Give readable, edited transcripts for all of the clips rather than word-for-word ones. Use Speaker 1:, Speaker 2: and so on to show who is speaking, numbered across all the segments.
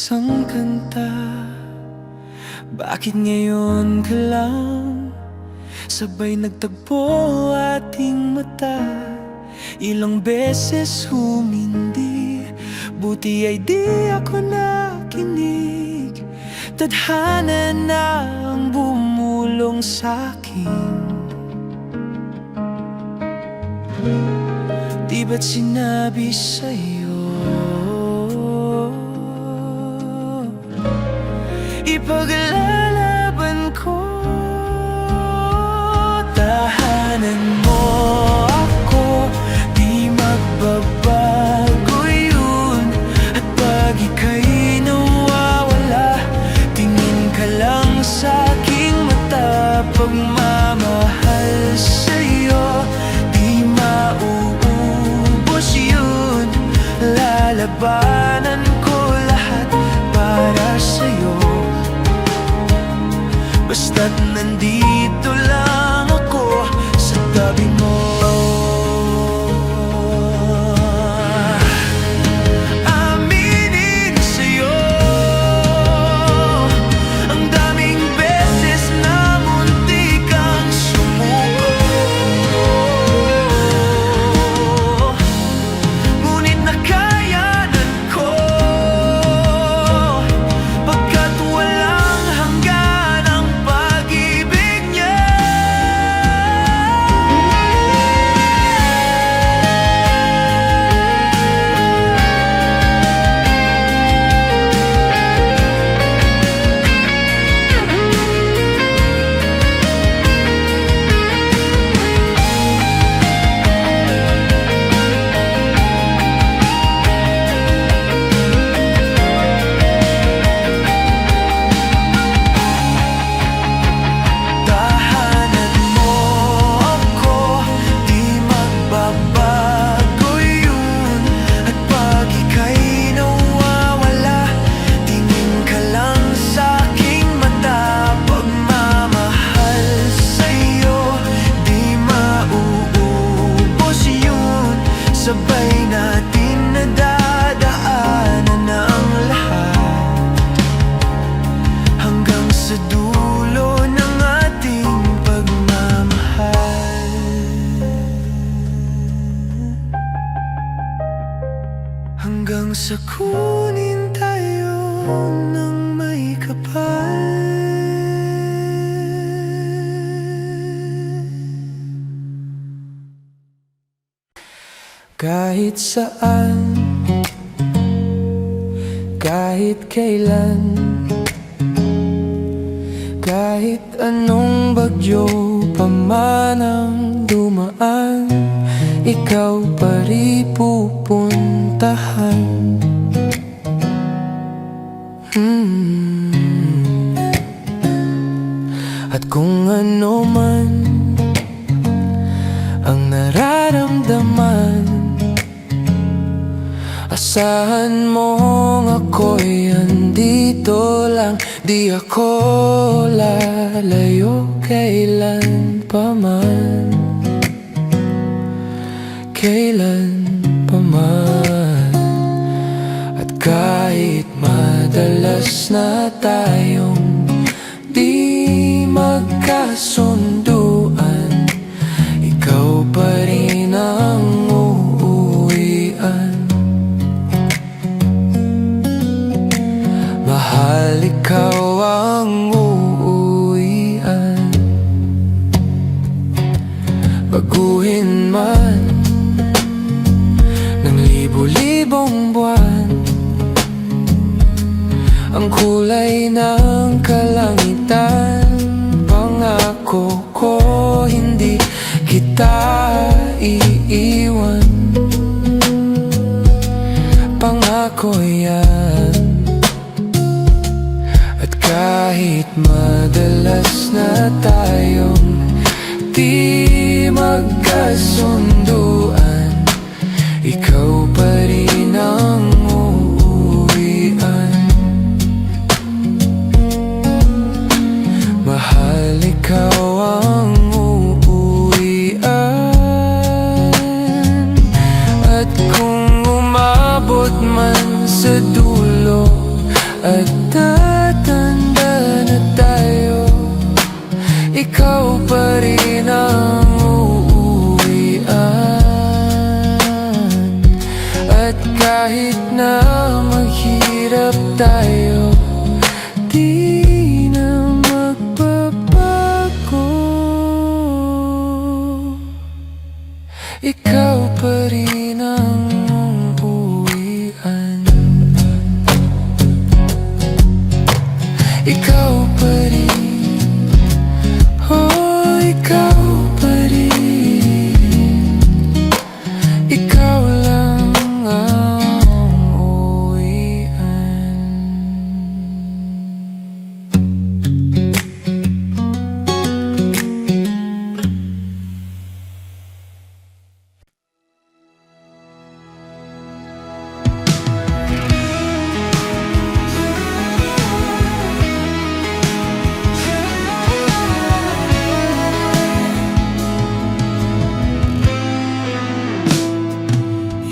Speaker 1: isang kanta. Bakit ngayon ka lang sabay nagtagpo ating mata? Ilang beses humindi, buti ay di ako nakinig. Tadhana na ang bumulong sa'kin. Di ba't sinabi sa'yo ipaglalaban ko? Tahanan mo ako, di magbabago yun. At pag ika'y nawawala, tingin ka lang sa'king mata. Pagmamahal sa'yo, di mauubos yun. Lalabanan ko lahat para sa'yo, basta't nandito lang ako sa tabi mo. Aminin sa'yo, ang daming beses na munti kang sumuko, ngunit nakayanan ko, pagkat walang hanggan ang pag-ibig niya. Tahanan mo ako, di magbabago yun. At pag ika'y nawawala, tingin ka lang sa'king mata. Pagmamahal sa'yo, di mauubos yun. Sabay natin nadadaanan ang lahat, hanggang sa dulo ng ating pagmamahal. Hanggang sa kunin tayo ng may kapal. Kahit saan, kahit kailan, kahit anong bagyo pa man ang dumaan, ikaw pa rin pupuntahan. At kung ano man ang nararamdaman, asahan mong ako'y andito lang. Di ako lalayo kailan pa man, kailan pa man. At kahit madalas na tayong di magkasunduan, ikaw pa rin ang uuwian. Mahal, ikaw ang uuwian. Baguhin man ng libo-libong buwan ang kulay ng kalangitan, pangako ko hindi kita iiwan. Pangako yan. At kahit madalas na tayong di magkasunduan, ikaw pa rin ang uuwian. Mahal, ikaw ang uuwian. At kung umabot man sa dulo
Speaker 2: At tatanda na tayo, ikaw pa rin ang uuwian. At kahit na maghirap tayo, di na magbabago. Ikaw pa rin ang uuwian. Ikaw pa rin, oh, ikaw pa rin. Ikaw lang ang uuwian.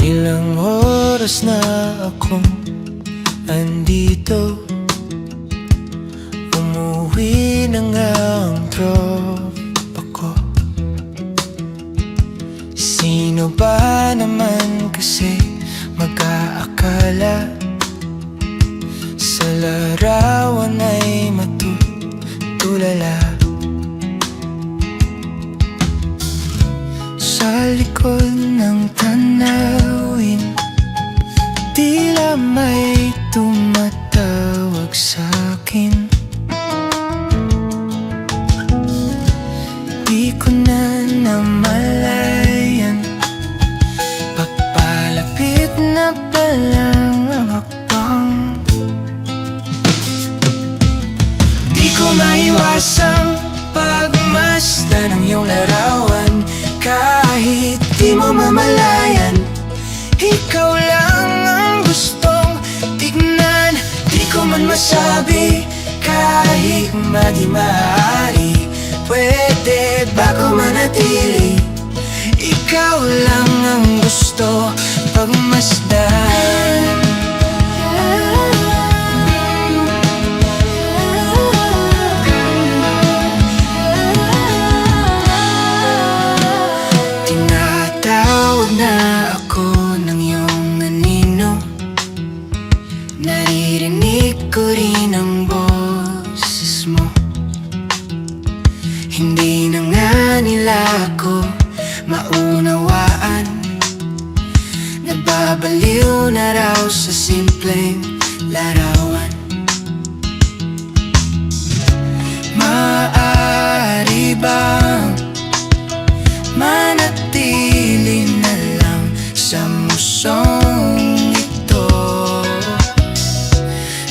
Speaker 2: Ilang oras na akong andito, umuwi na nga ang tropa ko. Sino ba naman kasi mag-aakala sa larawan ay matutulala? Sa likod ng tanawin, tila may tumatawag sa'kin. Di ko na namalayan, papalapit na palang ang hakbang. Di ko maiwasang pagmasdan ng iyong larawan. Kahit di mo mamalayan, ikaw lang ang gustong tignan. Di ko man masabi, kahit di maaari, pwede ba ko manatili? Ikaw lang ang gusto pagmasdan. Na ako ng iyong anino, naririnig ko rin ang boses mo. Hindi na nga nila ako maunawaan, nababaliw na raw sa simpleng larawan. Maaari bang manatili na lang sa musong ito?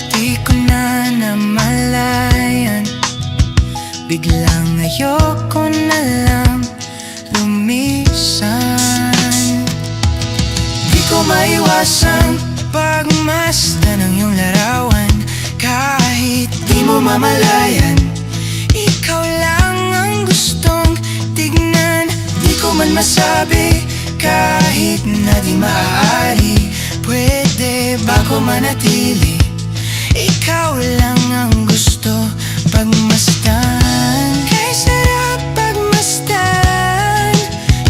Speaker 2: Di ko na namalayan, biglang ayoko na lang lumisan. Di ko maiwasan pagmasdan ng iyong larawan. Kahit di mo mamalayan, ikaw lang ang gustong tignan. Di ko man masabi, kahit na di maaari, pwede ba ko manatili? Ikaw lang ang gusto pagmasdan. Kay sarap pagmasdan,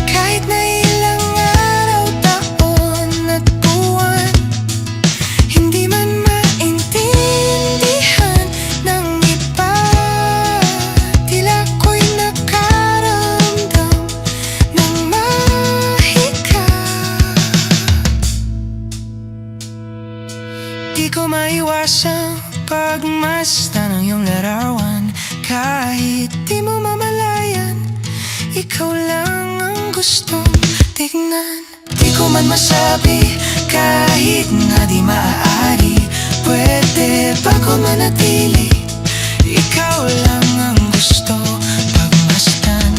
Speaker 2: kahit na ilang araw, taon at buwan. Hindi man maintindihan ng iba, tila ko'y nakaramdam ng mahika. Di ko maiwasang pagmasdan ng iyong larawan. Kahit di mo mamalayan, ikaw lang ang gustong tignan. Di ko man masabi, kahit nga di maaari, pwede ba ko manatili? Ikaw lang ang gusto pagmasdan.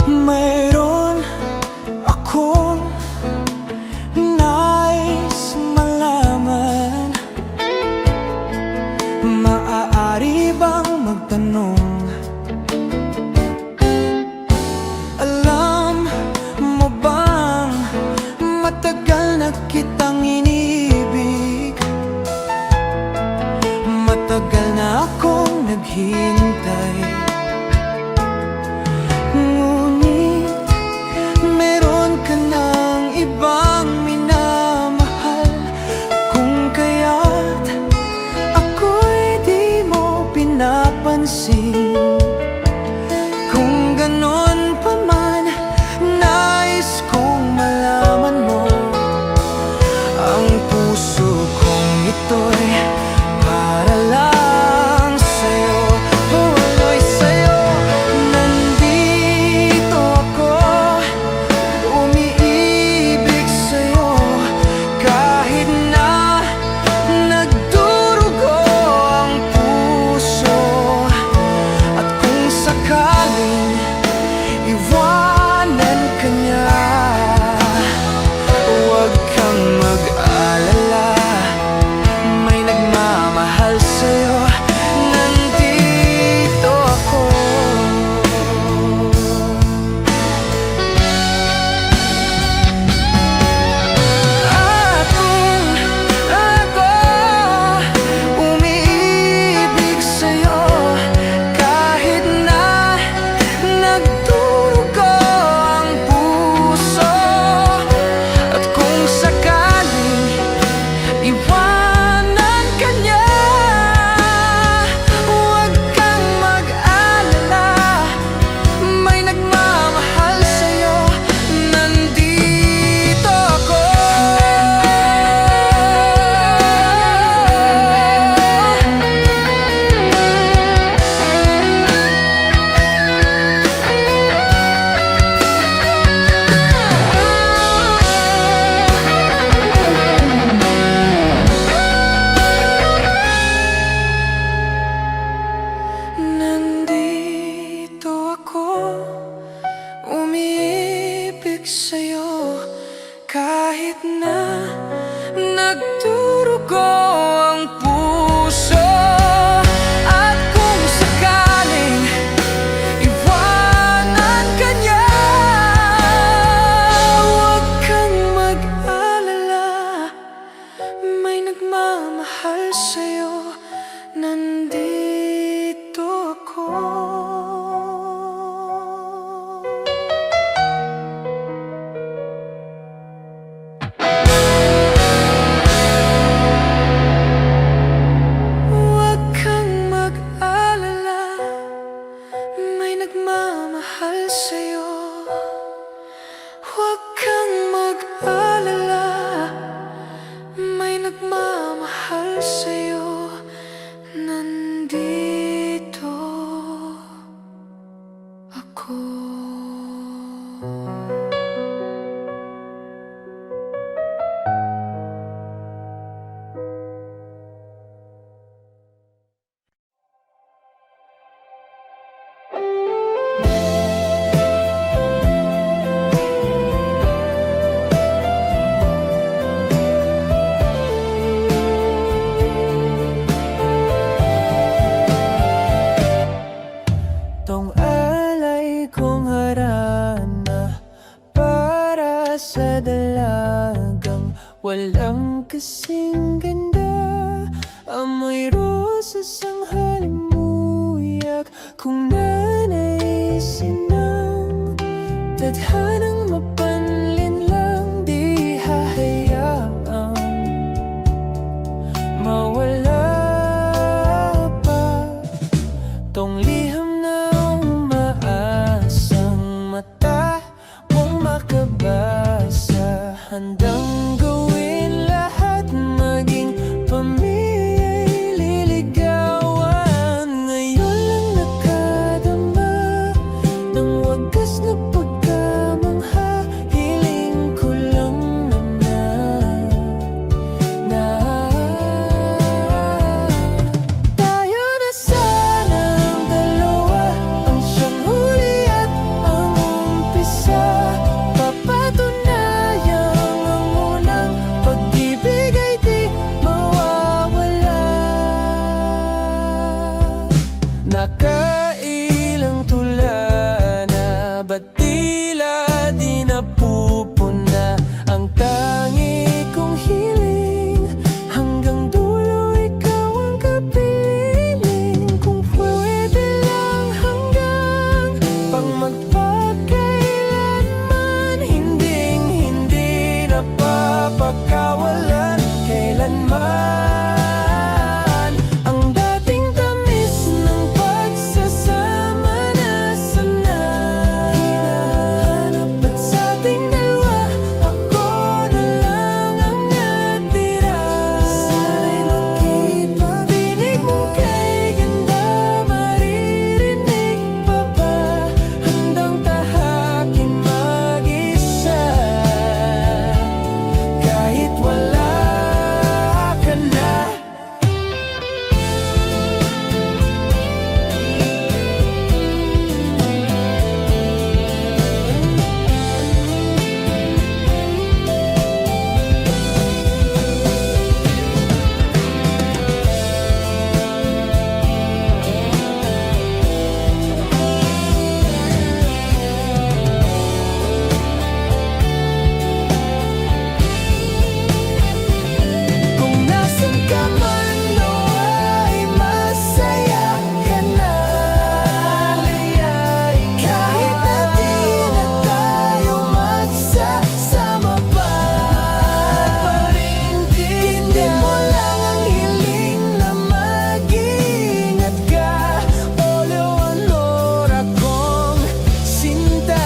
Speaker 1: Mayroon akong nais malaman. Maaari bang magtanong? Alam mo bang matagal na kitang iniibig? Matagal na akong naghihintay. Ngunit meron ka ng ibang minamahal. Kung kaya't ako'y di mo pinapansin. Kung ganon pa man, nais kong malaman mo. Ang puso kong ito'y para lang sa'yo. Tuloy sa'yo. Nandito ako, umiibig sa'yo. Kahit na nagdurugo ang puso. At kung sakaling iwanan ka niya, huwag kang mag-alala. May nagmamahal sa'yo. Nandito ako. At kung ako umiibig sa'yo, kahit na nagdurugo ang puso. At kung sakaling iwanan ka niya, huwag kang mag-alala. May nagmamahal sa'yo. Nandito ako. Nandito ako, umiibig sa'yo. Kahit na nagdurugo ang puso. At kung sakaling iwanan ka niya, huwag kang mag-alala. May nagmamahal sa'yo. Nandito ako. Huwag kang mag-alala. May nagmamahal sa'yo. Huwag kang mag-alala. May nagmamahal sa'yo. Nandito ako. Tong alay kong harana para sa dalagang walang kasing ganda. Amoy rosas ang halimuyak. Kung nanaisin ng tadhanang mapanlin lang, di hahayaang mawala pa. Tong liham na umaasang mata mong makabasa. Handang gawin lahat, maging pamilya'y liligawan. Ngayon lang nakadama ng wagas na pagkamali. tila di napupuna. Ang tangi kong hiling, hanggang dulo ikaw ang kapiling. Kung pwede lang hanggang pang magpakailanman, hindi napapakawalan kailanman. Ang dating tamis ng pagsasama na sanay hinahanap, at sa ating dalawa ako na lang ang natira. Sana'y makipag-tinig mo kay ganda, maririnig pa ba handang tahakin mag-isa kahit wala ka na. Kung nasan ka man, nawa'y masaya ka na. Kahit na di na tayo magsasama pa, hindi mo lang ang hiling na mag-ingat ka. O Leonor, akong sinta.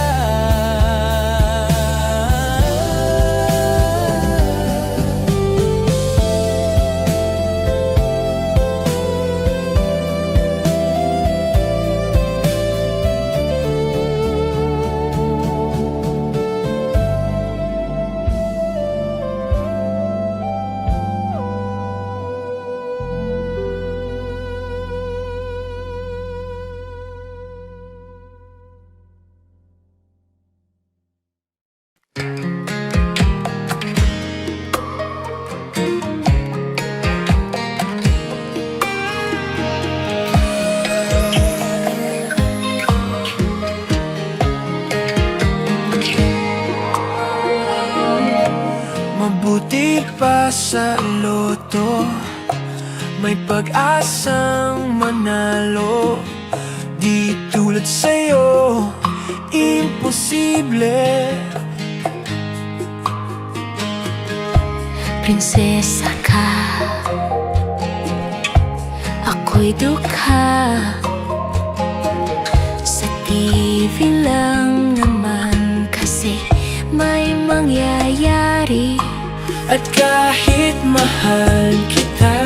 Speaker 1: Mabuti pa sa loto, may pag-asang manalo. Di tulad sa'yo, imposible.
Speaker 3: Prinsesa ka, ako'y dukha. Sa TV lang naman kasi may mangyayari.
Speaker 1: At kahit mahal kita,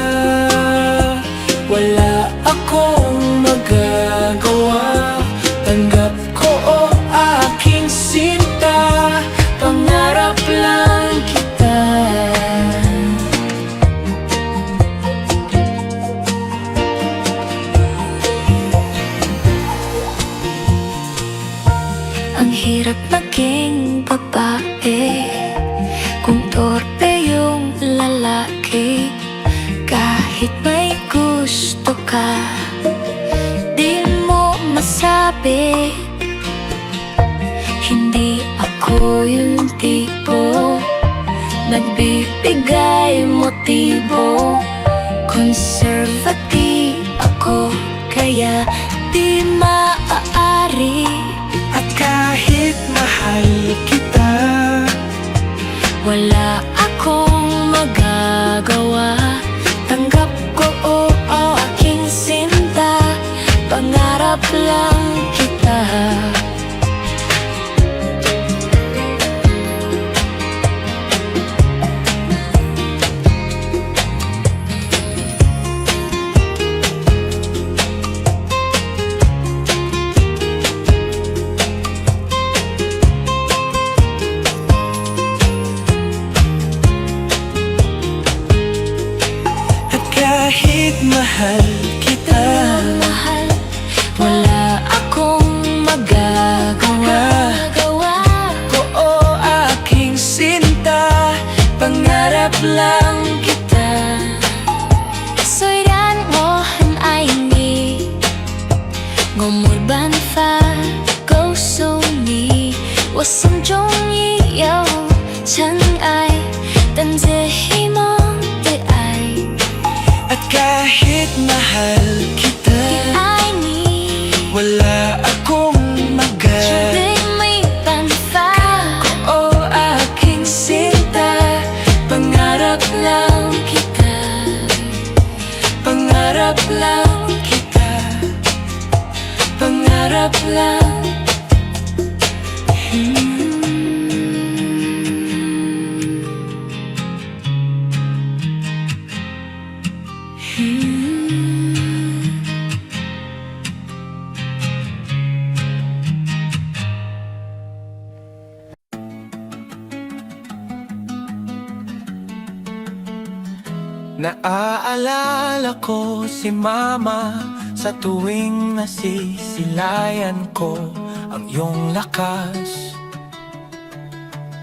Speaker 1: wala akong magagawa. Tanggap ko o aking sinta, pangarap lang kita.
Speaker 3: Ang hirap maging babae kung torpe yung lalaki. Kahit may gusto ka, di mo masabi. Hindi ako yung tipo nagbibigay motibo. Conservative ako, kaya di maaari.
Speaker 1: At kahit mahal kita,
Speaker 3: wala akong magagawa. Tanggap ko o aking sinta, pangarap lang kita. 我心中已有尘埃，等着希望的爱。
Speaker 1: At kahit mahal kita,
Speaker 3: 爱你，
Speaker 1: wala akong
Speaker 3: 注
Speaker 1: magagawa.
Speaker 3: 定没办法。
Speaker 1: O aking sinta,
Speaker 3: Pangarap lang kita,
Speaker 1: pangarap lang kita,
Speaker 3: pangarap lang.
Speaker 1: Naaalala ko si mama sa tuwing nasisilayan ko ang iyong lakas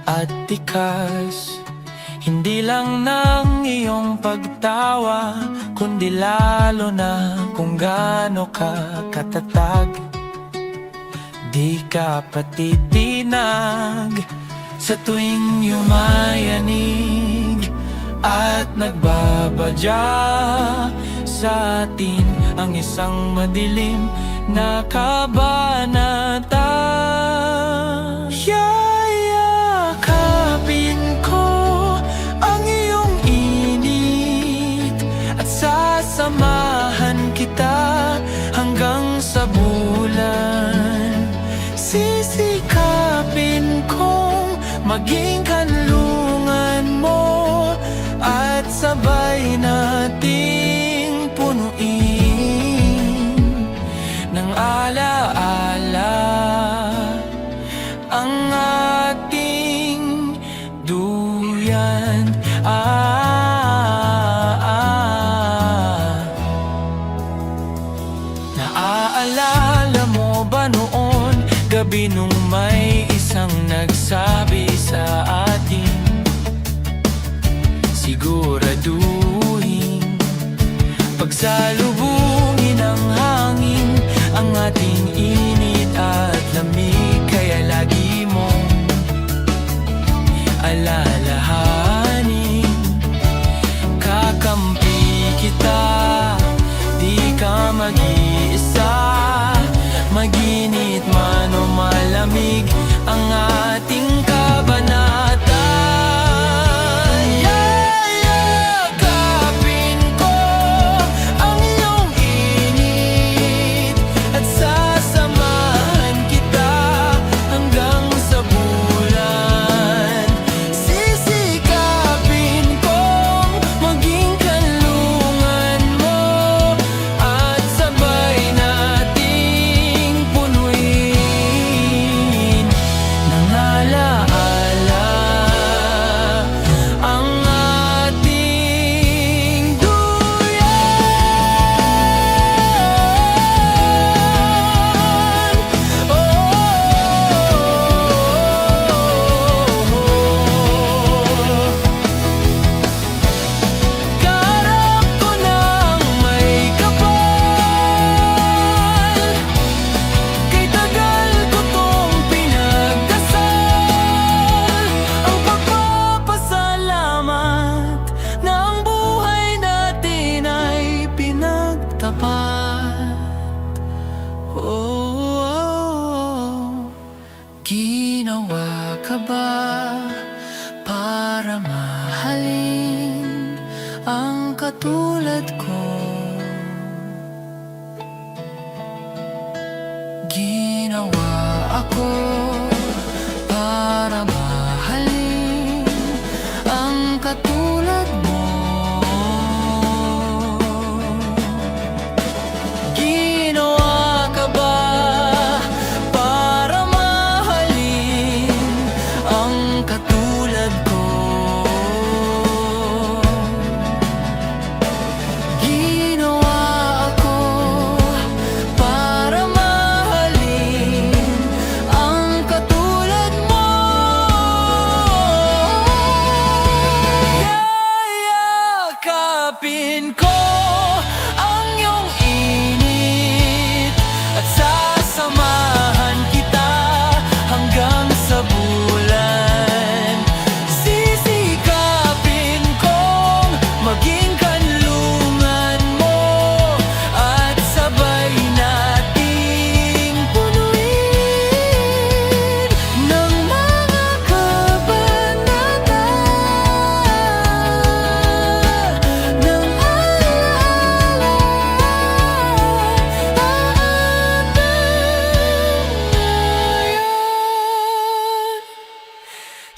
Speaker 1: at tikas. Hindi lang ng iyong pagtawa, kundi lalo na kung gaano ka katatag. Di ka patitinag sa tuwing yumayanig at nagbabadya sa atin ang isang madilim na kabanata. Yayakapin ko ang iyong init at sasamahan kita hanggang sa bulan. Sisikapin kong maging kanlungan mo at sabay nating punuin ng alaala ang ating duyan. Naaalala mo ba noon, gabi nung may isang nagsabi sa atin, siguraduhin pagsalubungin ng hangin ang ating init at lamig. Kaya lagi mong alalahanin, kakampi kita, di ka mag-iisa. Maginit man o malamig ang ating kabanata. Ginawa ka ba para mahalin ang katulad ko? Ginawa ako para mahalin ang katulad mo. Ginawa ka ba para mahalin ang katulad ko? Ginawa ako para mahalin ang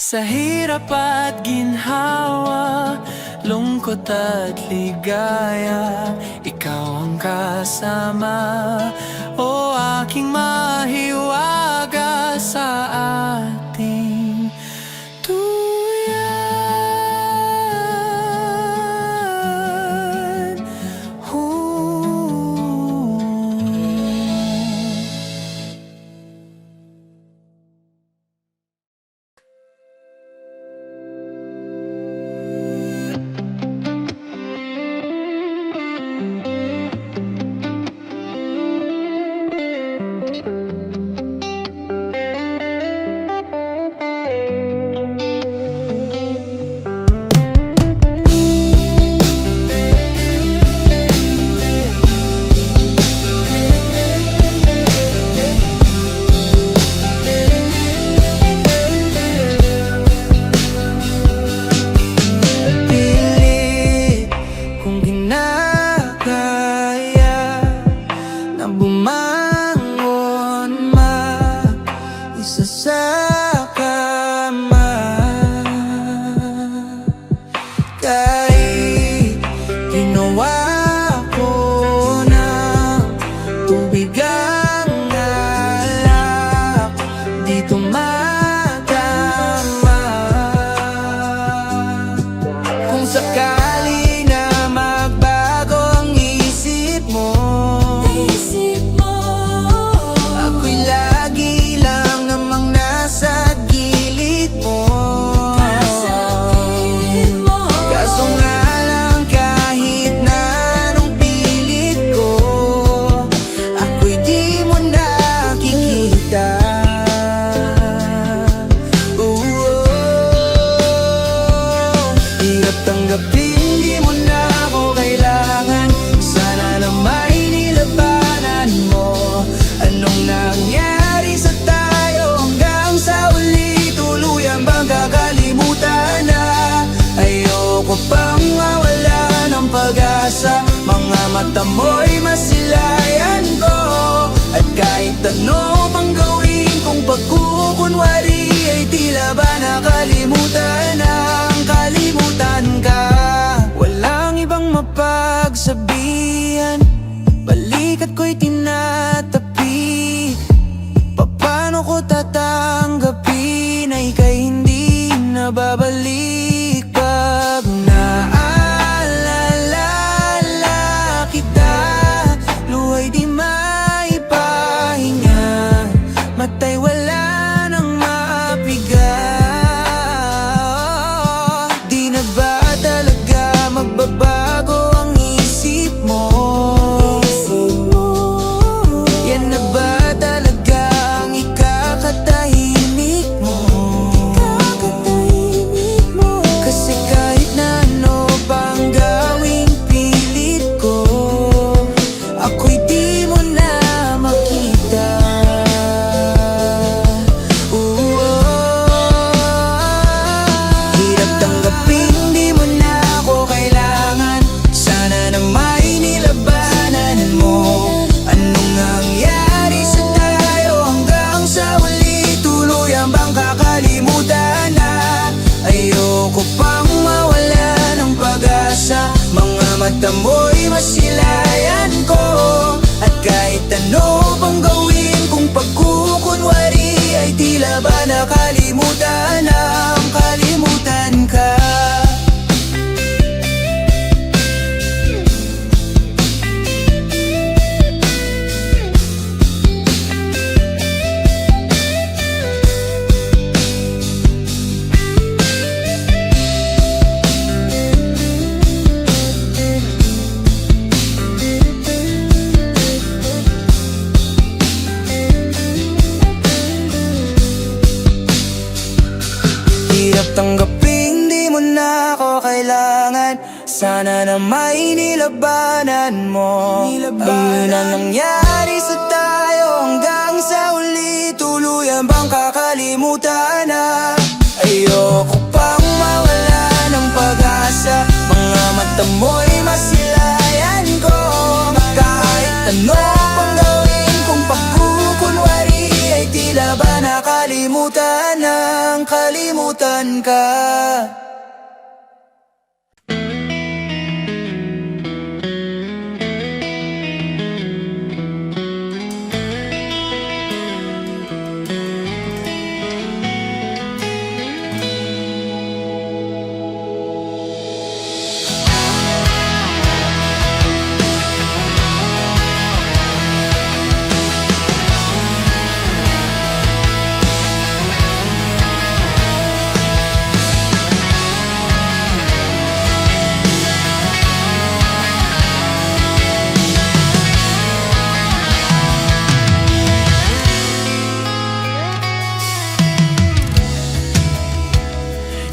Speaker 1: Sa hirap at ginhawa, lungkot at ligaya, ikaw ang kasama, o aking mahiwaga sa ating tuyan.
Speaker 2: Pilit kong ginagaya na bumangon isa sa kama. Kahit ginawa ko ng tubig ang alak, di tumatama. Kung sakali na magbago ang isip mo, ako'y lagi lang namang nasa gilid mo. Kaso nga lang kahit na anong pilit ko, ako'y di mo nakikita. Hirap tanggapin, di mo na ako kailangan. Sana na may nilabanan mo. Anong nangyari sa tayo hanggang sa uli? Tuluyan bang kakalimutan na? Ayoko pang mawala ng pag-asa. Mga mata mo'y masilayan ko. At kahit ano pang gawin kung pagkukunwari, ay tila ba nakalimutan ang kalimutan ka. Walang ibang mapagsabihan, balikat ko'y tinatapi. Paano ko tatanggapin na ika'y hindi na babalik? Pag naalala kita, luha'y di maipahinga, mata'y wala nang mapiga. Di na ba talaga magbabago ang isip mo? Yan na ba talaga ang ikakatahimik mo? Kasi kahit na ano pang gawing pilit ko, ako'y di mo na makita. Hirap tanggapin, di mo na ako kailangan. Sana na may nilabanan mo. Anong nangyari sa tayo hanggang sa uli? Tuluyan bang kakalimutan na? Ayoko pang mawala ng pag-asa. Mga mata mo'y masilayan ko. At kahit ano pang gawin kung pagkukunwari, ay tila ba nakalimutan ang kalimutan ka. Hirap tanggapin, di mo na ako kailangan. Sana na may nilabanan mo. Ano na nangyari sa tayo hanggang sa uli? Tuluyan bang kakalimutan na? Ayoko pang mawala ng pag-asa. Mga mata mo'y masilayan ko. Kahit ano pang gawin kung pagkukunwari, ay tila ba nakalimutan kalimutan ang kalimutan ka.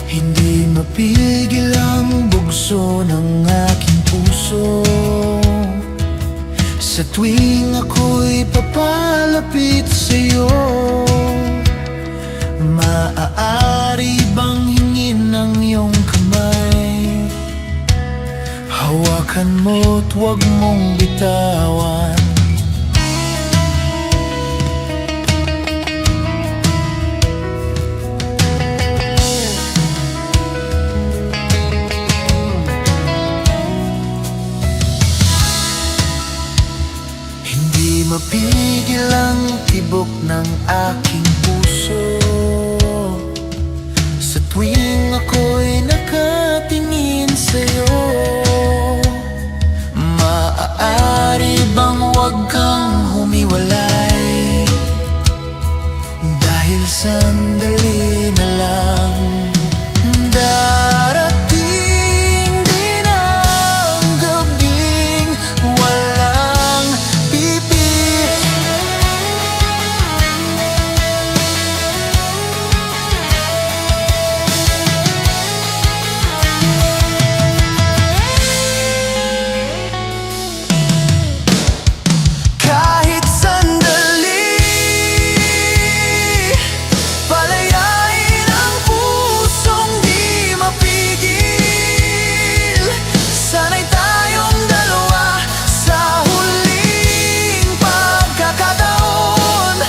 Speaker 2: Hindi mapigil ang bugso ng aking puso sa tuwing ako'y papalapit sa'yo. Maaari bang hingin ang iyong kamay? Hawakan mo't huwag mong bitawan. Hindi mapigil ang tibok ng aking puso sa tuwing ako'y nakatingin sa'yo. Maaari bang huwag kang humiwalay? Dahil sandali na lang darating din ang gabing walang pipit. Kahit sandali, palayain ang pusong di mapigil. Sana'y tayong dalawa sa huling pagkakataon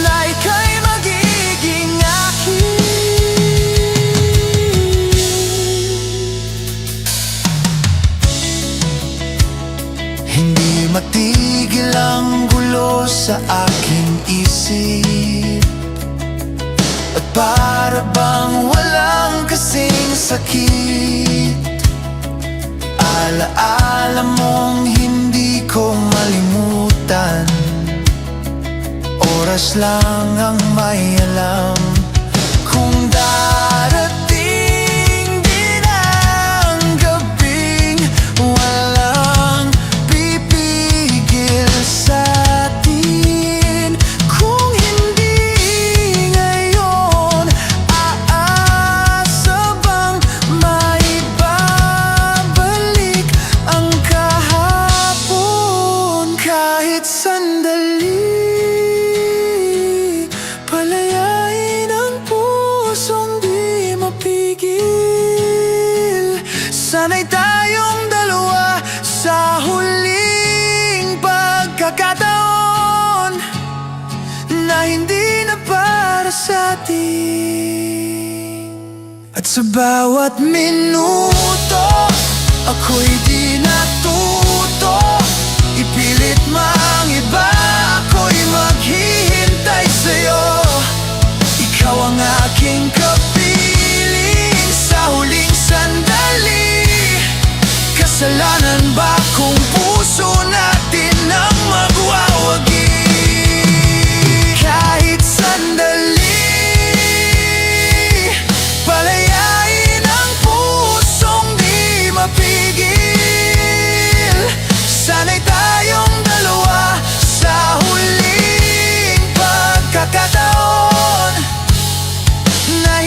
Speaker 2: na ika'y magiging akin. Hindi matigil ang gulo sa aking isip, at para bang walang kasing sakit. Alaala mong hindi ko malimutan, oras lang ang may alam kung darating din ang gabing walang pipigil sa'tin. Kung hindi ngayon, aasa bang maibabalik ang kahapon? Kahit sandali, palayain ang pusong di mapigil. Sana'y tayong dalawa sa huling pagkakataon na hindi na para sa atin. At sa bawat minuto, ako'y di natuto ipilit mang iba. Ako'y maghihintay sa'yo, ikaw ang aking kapiling sa huling sandali. Kasalanan ba kung puso natin ang magwawagi? Kahit sandali, palayain ang pusong di mapigil. Sana'y tayong dalawa sa huling pagkakataon na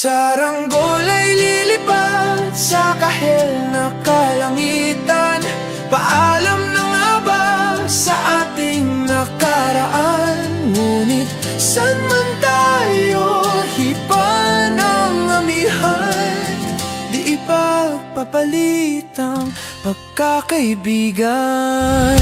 Speaker 2: Saranggol ay lilipad sa kahel na kalangitan. Paalam na nga ba sa ating nakaraan? Ngunit saan man tayo hipa ng amihan, di ipagpapalit ang pagkakaibigan.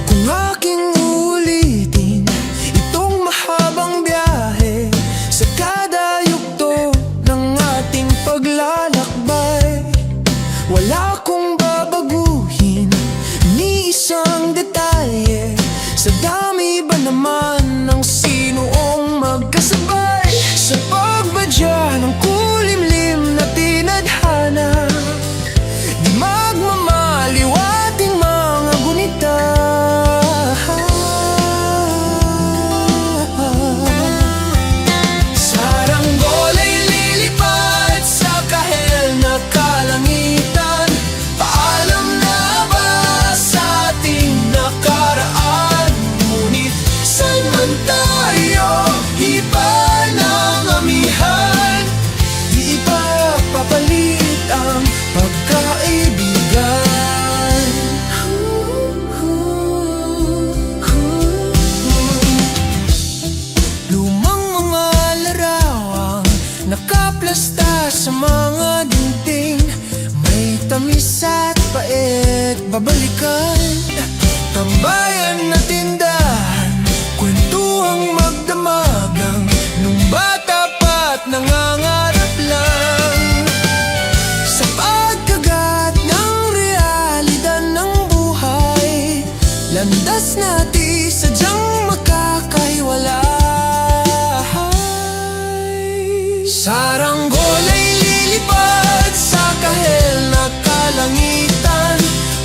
Speaker 2: Kung aking ulitin itong mahabang biyahe sa kada yugto ng ating paglalakbay, wala akong babaguhin ni isang detalye. Sa dami ba naman ng sinuong magkasabay sa pagbadya ng kulimlim na tinadhana, di magmamaliw ating mga gunita. Saranggol ay lilipad sa kahel na kalangitan. Paalam na ba sa ating nakaraan? Ngunit saan man tayo iba ng amihan, di ipagpapalit ang pagkaibigan. Lumang mga larawang nakaplasta sa mga dingding, may tamis at pait babalikan. Tambayan na tindahan, kwentuhang magdamagang nung bata pa't nangangarap lang sa pagkagat ng realidad ng buhay. Landas natin sadyang makakahiwalay. Saranggol ay lilipad sa kahel na kalangitan.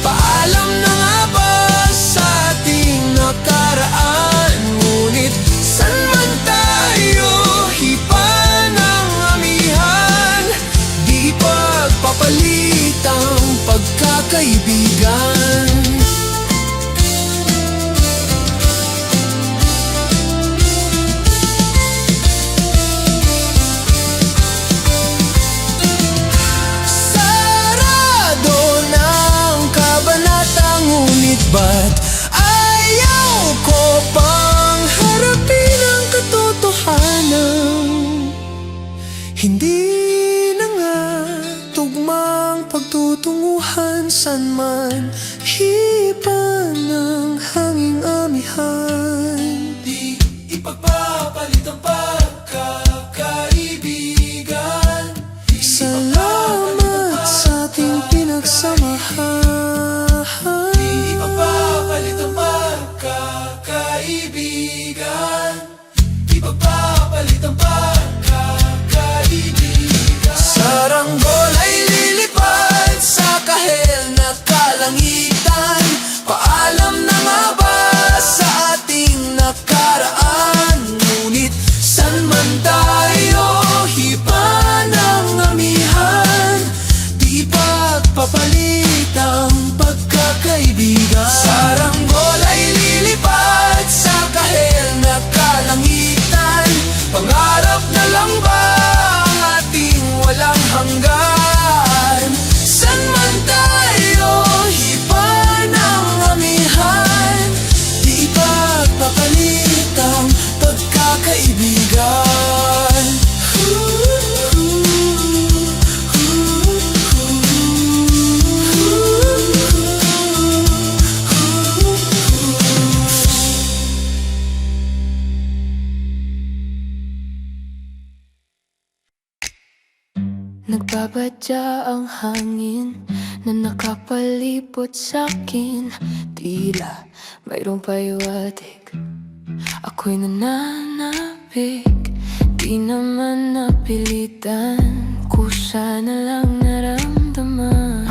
Speaker 2: Paalam na nga ba sa ating nakaraan? Ngunit saan man tayo hipa ng amihan, di pagpapalit ang pagkakaibigan. Sarado na ang kabanata, ngunit ba't ayaw ko pang harapin ang katotohanan? Hindi na nga tugmang pagtutunguhan, saan man hipa ng hanging amihan, di ipagpapalit ang pagkakaibigan. Salamat sa ating pinagsamahan, di ipagpapalit ang pagkakaibigan. Di ipagpapalit ang pagkakaibigan. Saranggol ay lilipad sa kahel na kalangitan. Paalam na nga ba sa ating nakaraan? Ngunit saan man tayo hipa ng amihan, di ipagpapalit ang pagkakaibigan. Saranggol ay lilipad sa kahel na kalangitan. Pangarap na lang ba ang ating walang hanggan? Saan man tayo hipa ng amihan, di ipagpapalit ang pagkakaibigan.
Speaker 3: Nagbabadya ang hangin na nakapalibot sa'kin. Tila mayroong pahiwatig, ako'y nananapig. Di naman napilitan, kusa na lang naramdaman.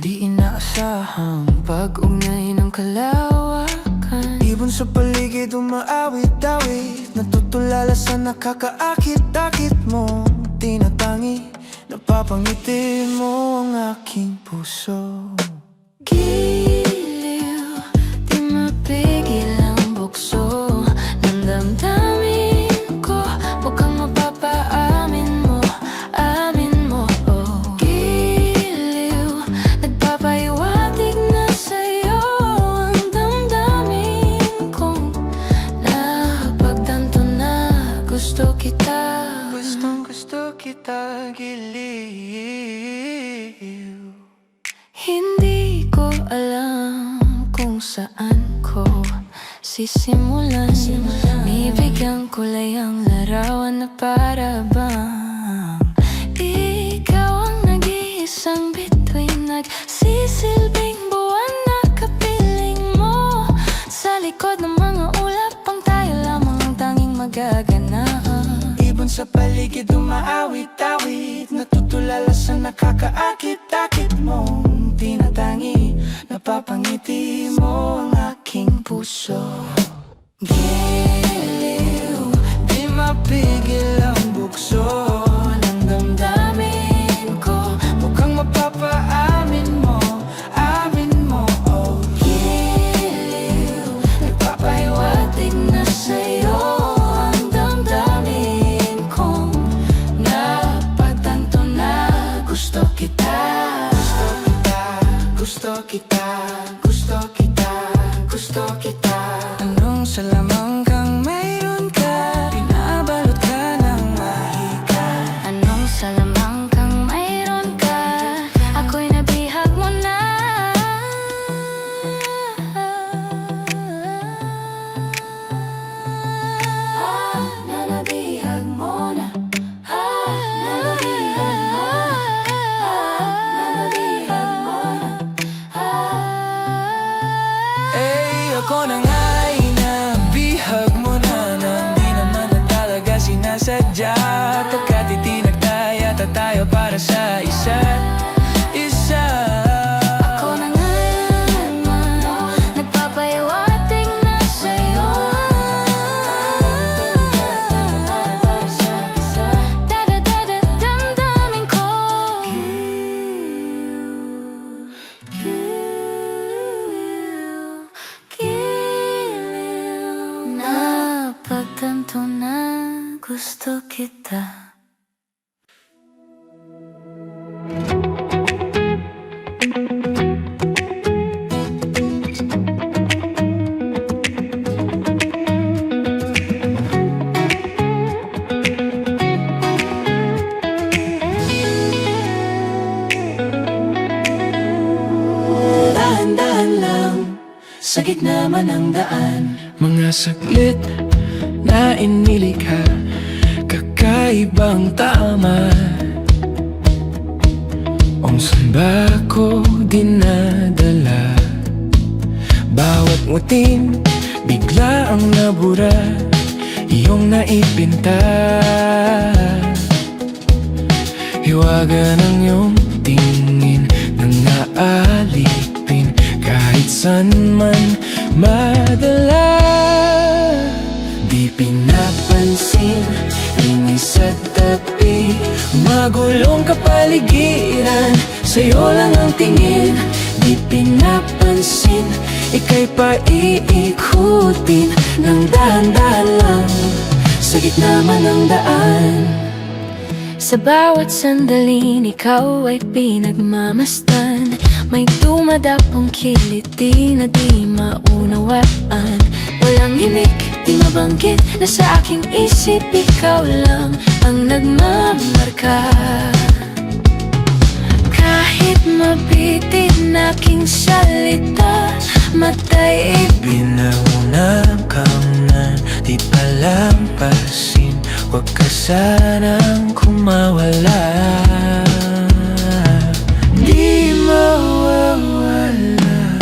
Speaker 3: Di inaasahang pag-ugnay ng kalawakan.
Speaker 2: Ibon sa paligid umaawit-awit, natutulala sa nakakaakit-akit mo. Tinatangi na
Speaker 1: Napapangiti mo ang aking puso.
Speaker 3: Giliw, di mapigil ang bukso ng damdamin ko. Mukhang mapapaamin mo, amin mo, oh. Giliw, nagpapahiwatig na sa'yo ang damdamin kong nakapagtanto na gusto kita.
Speaker 1: Gustong gusto kita, giliw.
Speaker 3: Hindi ko alam kung saan ko sisimulan. Bibigyan kulay ang larawan na para bang ikaw ang nag-iisang bituin, nagsisilbing buwan na kapiling mo. Sa likod ng mga ulap pang tayo lamang ang tanging magaganaan.
Speaker 1: Ibon sa paligid umaawit-awit, natutulala sa nakakaakit-akit mong tinatangi. Napapangiti mo ang aking puso. Giliw, di mapigil ang bukso ng damdamin ko. Mukhang mapapaamin mo, amin mo, oh. Giliw, nagpapahiwatig na sa'yo ang damdamin kong napagtanto na gusto kita. Gusto kita, gusto kita, gusto kita. Anong salamang kang mayroon ka? Pinabalot ka ng mahika.
Speaker 3: Anong salamang kang mayroon ka? Ako'y nabihag mo na. Nabihag mo na. Nabihag mo na.
Speaker 1: Ako na nga'y nabihag mo na, nang di naman na talaga sinasadya. Pagkat itinagdaya tayo para sa isa't isa.
Speaker 3: Ako na nga naman, nagpapahiwatig na sa'yo. Damdamin ko. Napagtanto na gusto kita.
Speaker 1: Dahan-dahan lang, sa gitna man ng daan, mga saglit na inilikha, kakaibang tama. Kung saan ba ko dinadala? Bawat nguting bigla ang nabura, iyong naipinta. Hiwaga ng iyong tingin nang naalipin, kahit saan man madala. Di pinapansin, ingay sa tabi, magulong kapaligiran, sa'yo lang ang tingin. Di pinapansin, ika'y paiikutin ng dahan-dahan lang, sa gitna man ng daan.
Speaker 3: Sa bawat sandaling ikaw ay pinagmamastan, may dumadapong kiliti na di maunawaan. Walang himik, di mabanggit na sa aking isip ikaw lang ang nagmamarka. Kahit mabitin aking salita, matay
Speaker 1: Binaunang kang na di palampasin, huwag ka sanang kumawala. Di mawawala.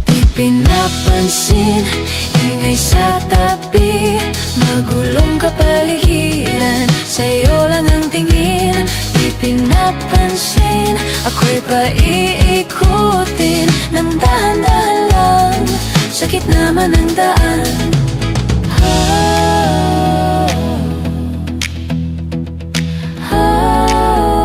Speaker 3: di pinapansin, ingay sa tabi, magulong kapaligiran, sa'yo lang ang tingin. Di pinapansin, ako'y paiikutin ng dahan-dahan lang, sa gitna man ng daan. Oh, oh.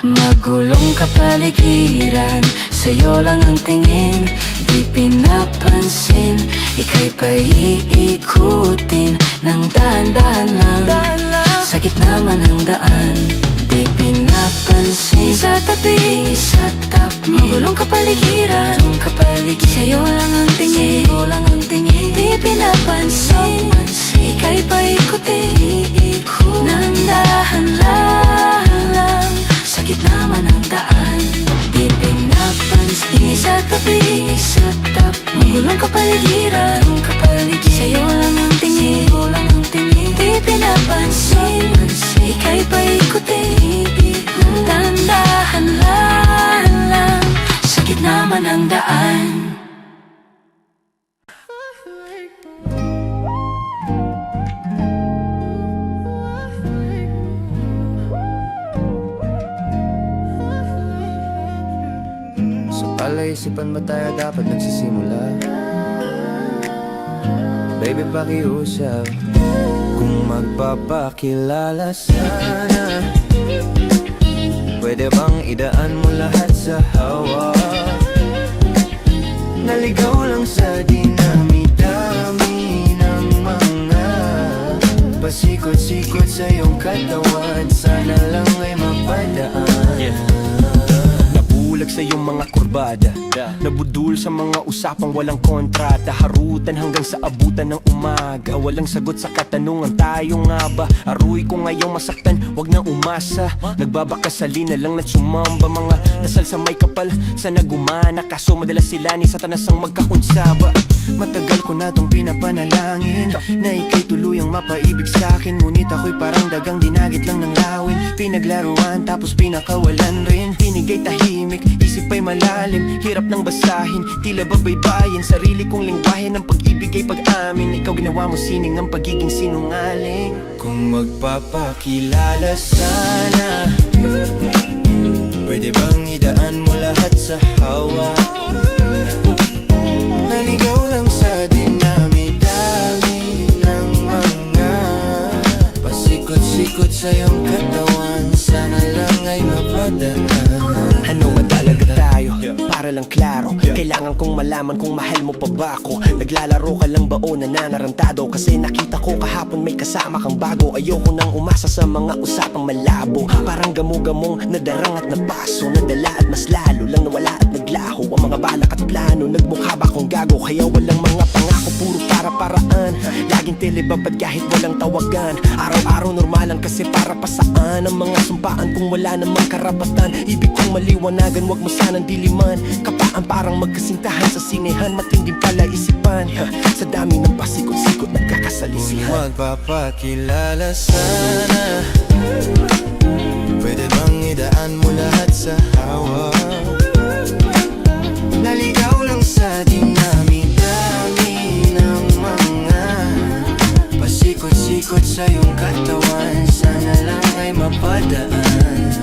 Speaker 3: Magulong kapaligiran, sa'yo lang ang tingin, di pinapansin. Ika'y paiikutin ng dahan-dahan lang, sa gitna man ng daan, di pinapansin. Sa tabi, sa tabi, magulong kapaligiran, sa'yo lang ang tingin, di pinapansin. Ika'y paikutin ng dahan-dahan lang, sa gitna man ng daan, di pinapansin. Sa tabi, magulong kapaligiran, sa'yo lang ang tingin, di pinapansin. Ika'y paikutin ng dahan-dahan lang, sa gitna man ng daan.
Speaker 2: Sa palaisipan ba tayo dapat nagsisimula? Baby, pakiusap kung magpapakilala sana. Pwede bang idaan mo lahat sa hawak? Naligaw lang sa dinami-dami ng mga pasikot-sikot sa iyong katawan. Sana lang ay mapadaan. Nabulag sa iyong mga kurbada, nabudul sa mga usapang walang kontrata. Harutan hanggang sa abutan ng umaga, walang sagot sa katanungan, tayo nga ba? Aruy ko ngayong masaktan, wag na umasa. Nagbabakasali na lang na sumamba, mga dasal sa may kapal, sana gumana. Kaso madalas sila ni Satanas ang magkakunsaba. Matagal ko na tong pinapanalangin na ika'y tuluyang mapaibig sa'kin, ngunit ako'y parang dagang dinagit lang ng lawin. Pinaglaruan tapos pinakawalan rin, pinigay tahimik, isip ay malalim, hirap nang basahin, tila babaybayin. Sarili kong lingwahe ng pag-ibig ay pag-amin. Ikaw ginawa mo sining ang pagiging sinungaling. Kung magpapakilala sana, pwede bang idaan mo lahat sa hawa? Naligaw lang sa dinami-dami ng mga pasikot-sikot sa iyong katawan. Sana lang ay mapadaan. Ano ba talaga tayo? Para lang klaro, kailangan kong malaman kung mahal mo pa ba ako. Naglalaro ka lang ba o nananarantado? Kasi nakita ko kahapon may kasama kang bago. Ayoko nang umasa sa mga usapang malabo, parang gamo-gamong nadarang at napaso, nadala at mas lalo lang nawala at naglaho ang mga balak at plano. Nagmukha ba kong gago? Kaya walang mga pangako, puro para-paraan. Laging telebabad kahit walang tawagan. Araw-araw normalan kasi para pa saan ang mga sumpaan kung wala namang karapatan. Ibig kong maliwanagan, wag mo sanang diliman. Kapaan parang magkasintahan sa sinehan, matinding pala isipan. Sa dami ng pasikot-sikot nagkakasalisihan. Magpapakilala sana, pwede bang idaan mo lahat sa hawa? Naligaw lang sa dinami-dami ng mga pasikot-sikot sa iyong katawan. Sana lang ay mapadaan.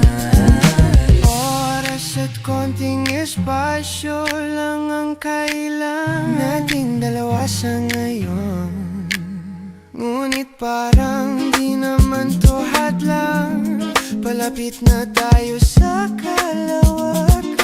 Speaker 2: Oras at konting espasyo lang ang kailangan nating dalawa sa ngayon. Ngunit parang di naman to hadlang, palapit na tayo sa kalawakan.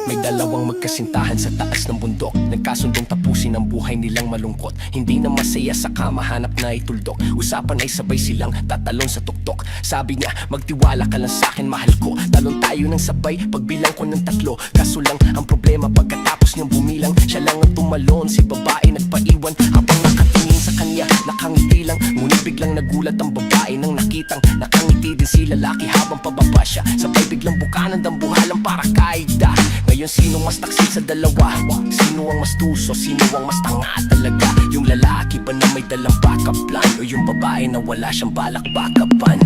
Speaker 2: May dalawang magkasintahan sa taas ng bundok, nagkasundong tapusin ang buhay nilang malungkot. Hindi na masaya sa kama, hanap na ituldok. Usapan ay sabay silang tatalon sa tuktok. Sabi niya, magtiwala ka lang sa'kin, mahal ko. Talon tayo ng sabay, pagbilang ko ng 3. Kaso lang, ang problema pagkatapos niyang bumilang, siya lang ang tumalon, si babae nagpaiwan. Habang nakatingin sa kanya, nakangiti lang. Ngunit biglang nagulat ang babae nang nakitang nakangiti din si lalaki habang pababa siya. Sabay biglang bukanan ng buhalang para kaida. Ngayon sinong mas taksil sa dalawa? Sino ang mas tuso? Sino ang mas tanga talaga? Yung lalaki ba na may dalang backup plan? O yung babae na wala siyang balak backupan?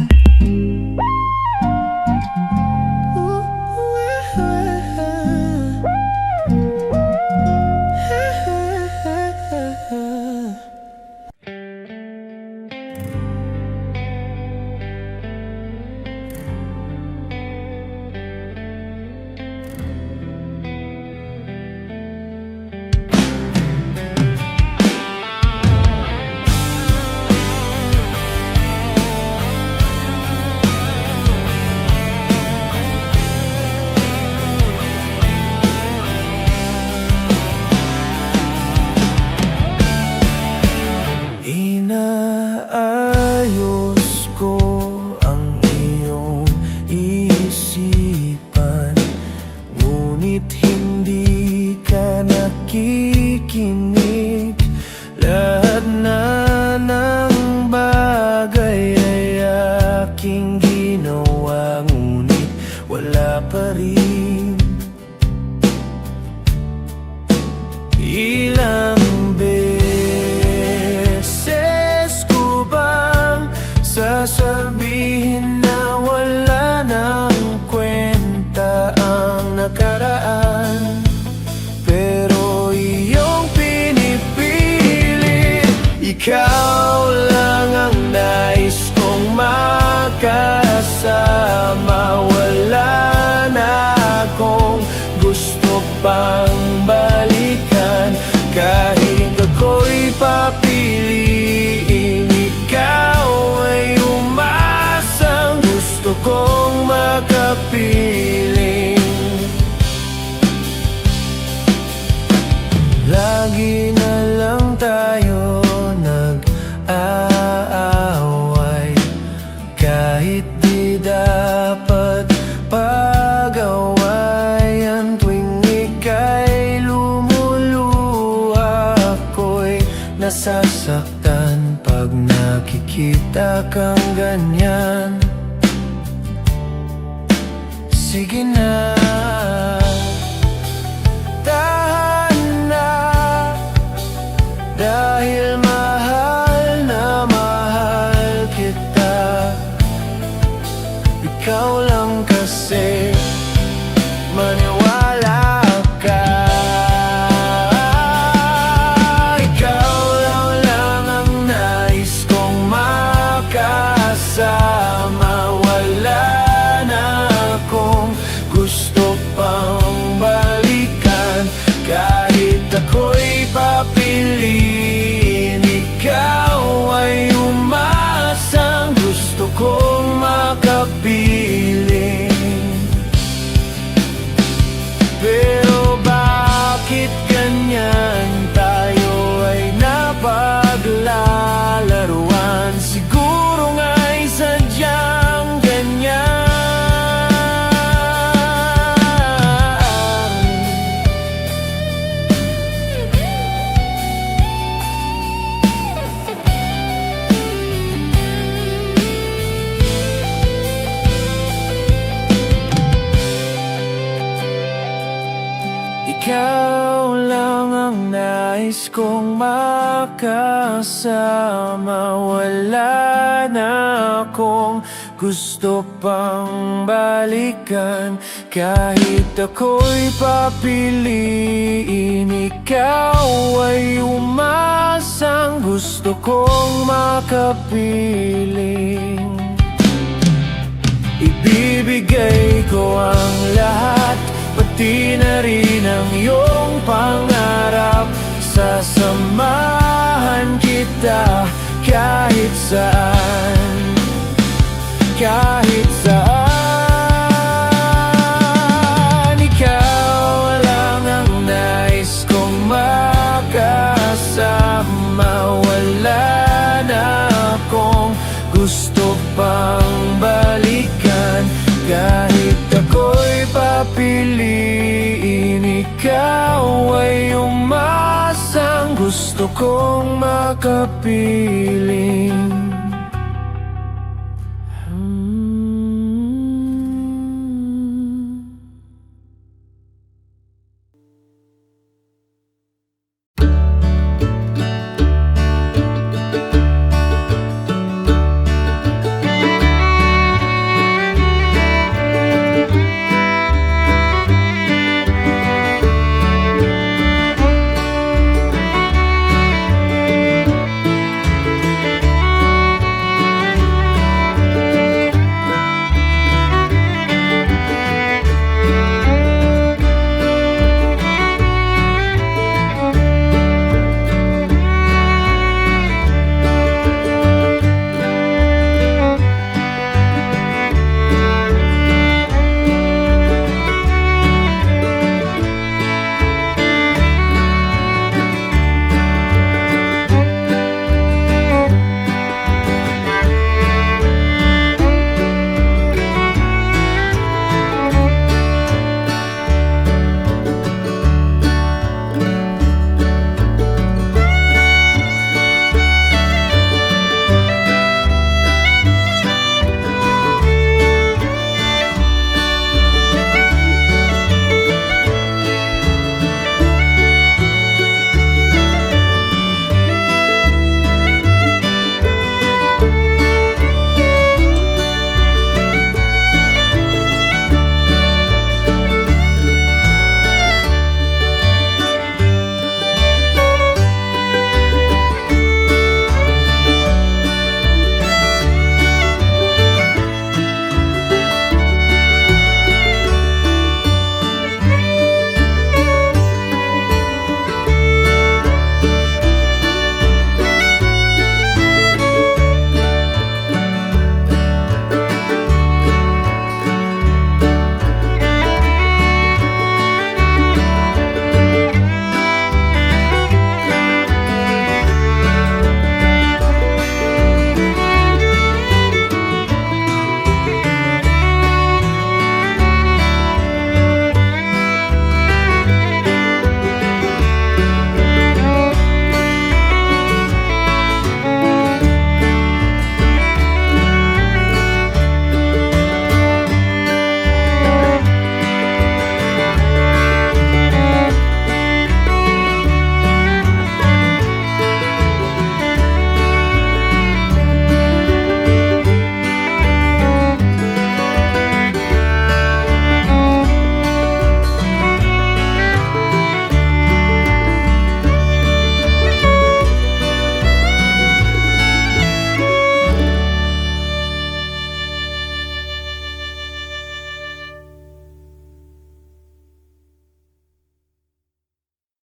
Speaker 1: Ikaw lang ang nais kong makasama. Wala na akong gusto pang balikan. Kahit ako'y papiliin, ikaw ay umasang gusto kong makapiling. Lagi na lang tayo nag-aaway, kahit di dapat pag-awayan. Tuwing ika'y lumuluha, ako'y nasasaktan pag nakikita kang ganyan. Sige na, dahil mahal na mahal kita. Ikaw lang kasi, maniwala ka. Ikaw lang ang nais kong makasama. Wala na akong gusto pang balikan. Kahit ako'y papiliin, ikaw ay umasang gusto kong makapiling. Pero bakit ganyan tayo ay napaglalaruan? Siguro nga'y sadyang ganyan. Ikaw lang ang nais kong makasama. Wala na akong gusto pang balikan. Kahit ako'y papiliin, ikaw ay umasang gusto kong makapiling. Ibibigay ko ang lahat, pati na rin ang iyong pangarap. Sasamahan kita kahit saan, kahit saan. Ikaw lang ang nais kong makasama. Wala na akong gusto pang balikan. Kahit ako'y papiliin, ikaw ay umasang gusto kong makapiling.